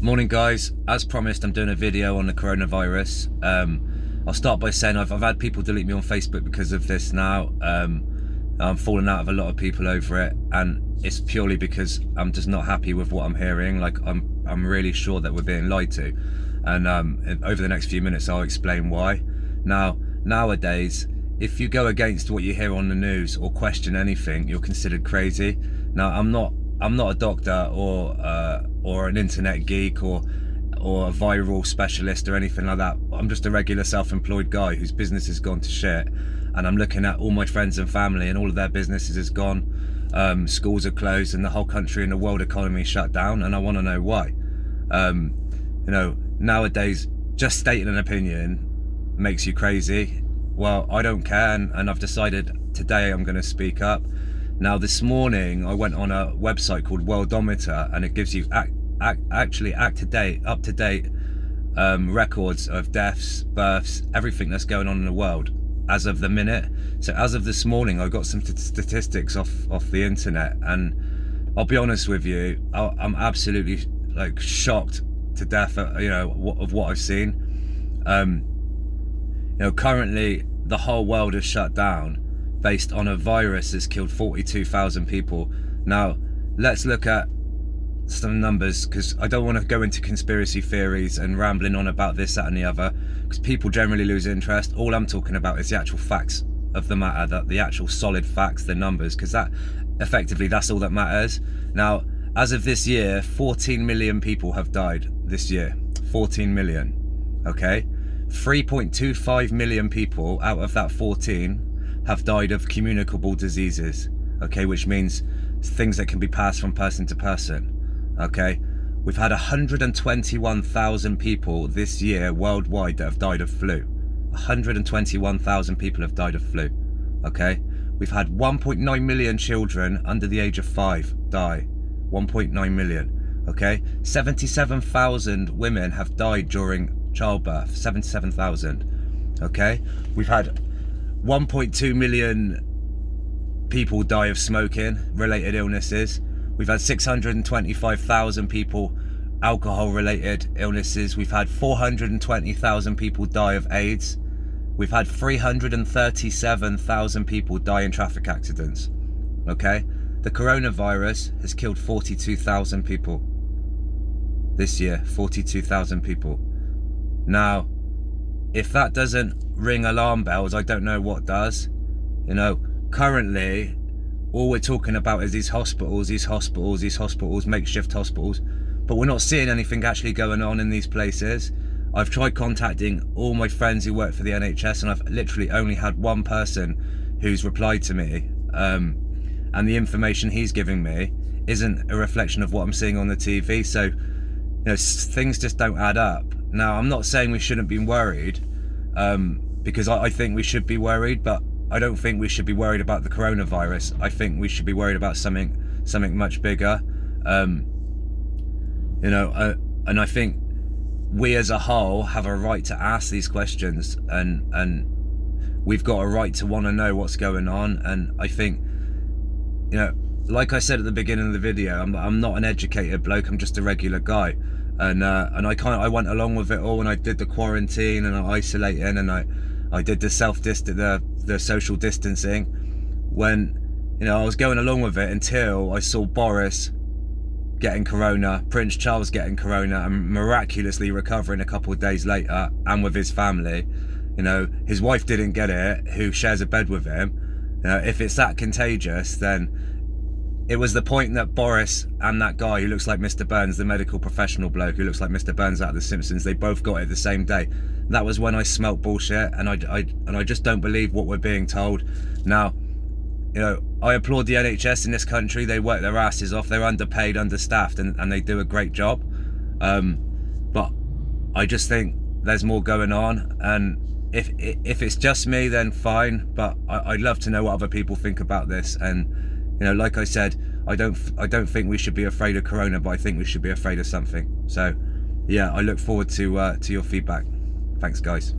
Morning guys, as promised I'm doing a video on the coronavirus. I'll start by saying I've had people delete me on Facebook because of this now. I'm falling out of a lot of people over it, and it's purely because I'm just not happy with what I'm hearing. Like I'm really sure that we're being lied to, and over the next few minutes I'll explain why. Now, nowadays, if you go against what you hear on the news or question anything, you're considered crazy. Now, I'm not a doctor or an internet geek or a viral specialist or anything like that. I'm just a regular self-employed guy whose business has gone to shit, and I'm looking at all my friends and family and all of their businesses is gone. Schools are closed and the whole country and the world economy shut down, and I want to know why. Nowadays, just stating an opinion makes you crazy. Well, I don't care, and I've decided today I'm going to speak up. Now, this morning I went on a website called Worldometer, and it gives you up-to-date records of deaths, births, everything that's going on in the world as of the minute. So as of this morning, I got some statistics off the internet, and I'll be honest with you, I'm absolutely shocked to death at, of what I've seen. Currently the whole world is shut down based on a virus that's killed 42,000 people. Now, let's look at some numbers, because I don't want to go into conspiracy theories and rambling on about this, that and the other, because people generally lose interest. All I'm talking about is the actual facts of the matter, the actual solid facts, the numbers, because that's all that matters. Now, as of this year, 14 million people have died this year. 14 million, okay? 3.25 million people out of that 14 have died of communicable diseases, okay, which means things that can be passed from person to person, okay? We've had 121,000 people this year worldwide that have died of flu. 121,000 people have died of flu, okay? We've had 1.9 million children under the age of 5 die. 1.9 million, okay? 77,000 women have died during childbirth. 77,000, okay? We've had 1.2 million people die of smoking related illnesses. We've had 625,000 people alcohol related illnesses. We've had 420,000 people die of AIDS. We've had 337,000 people die in traffic accidents, okay? The coronavirus has killed 42,000 people this year. 42,000 people. Now, if that doesn't ring alarm bells, I don't know what does. Currently, all we're talking about is these hospitals, makeshift hospitals, but we're not seeing anything actually going on in these places. I've tried contacting all my friends who work for the NHS, and I've literally only had one person who's replied to me, and the information he's giving me isn't a reflection of what I'm seeing on the TV. So, things just don't add up. Now, I'm not saying we shouldn't be worried, because I think we should be worried, but I don't think we should be worried about the coronavirus. I think we should be worried about something much bigger. And I think we as a whole have a right to ask these questions, and we've got a right to want to know what's going on. And I think, like I said at the beginning of the video, I'm not an educated bloke. I'm just a regular guy. And I went along with it all, and I did the quarantine and I isolating, and I did the the social distancing. When I was going along with it until I saw Boris getting corona, Prince Charles getting corona, and miraculously recovering a couple of days later, and with his family. His wife didn't get it, who shares a bed with him. If it's that contagious, then it was the point that Boris and that guy who looks like Mr. Burns, the medical professional bloke who looks like Mr. Burns out of The Simpsons, they both got it the same day. That was when I smelt bullshit, and I just don't believe what we're being told. Now, I applaud the NHS in this country. They work their asses off. They're underpaid, understaffed, and they do a great job. But I just think there's more going on, and if it's just me, then fine. But I'd love to know what other people think about this. And like I said, I don't think we should be afraid of corona, but I think we should be afraid of something. So, yeah, I look forward to your feedback. Thanks, guys.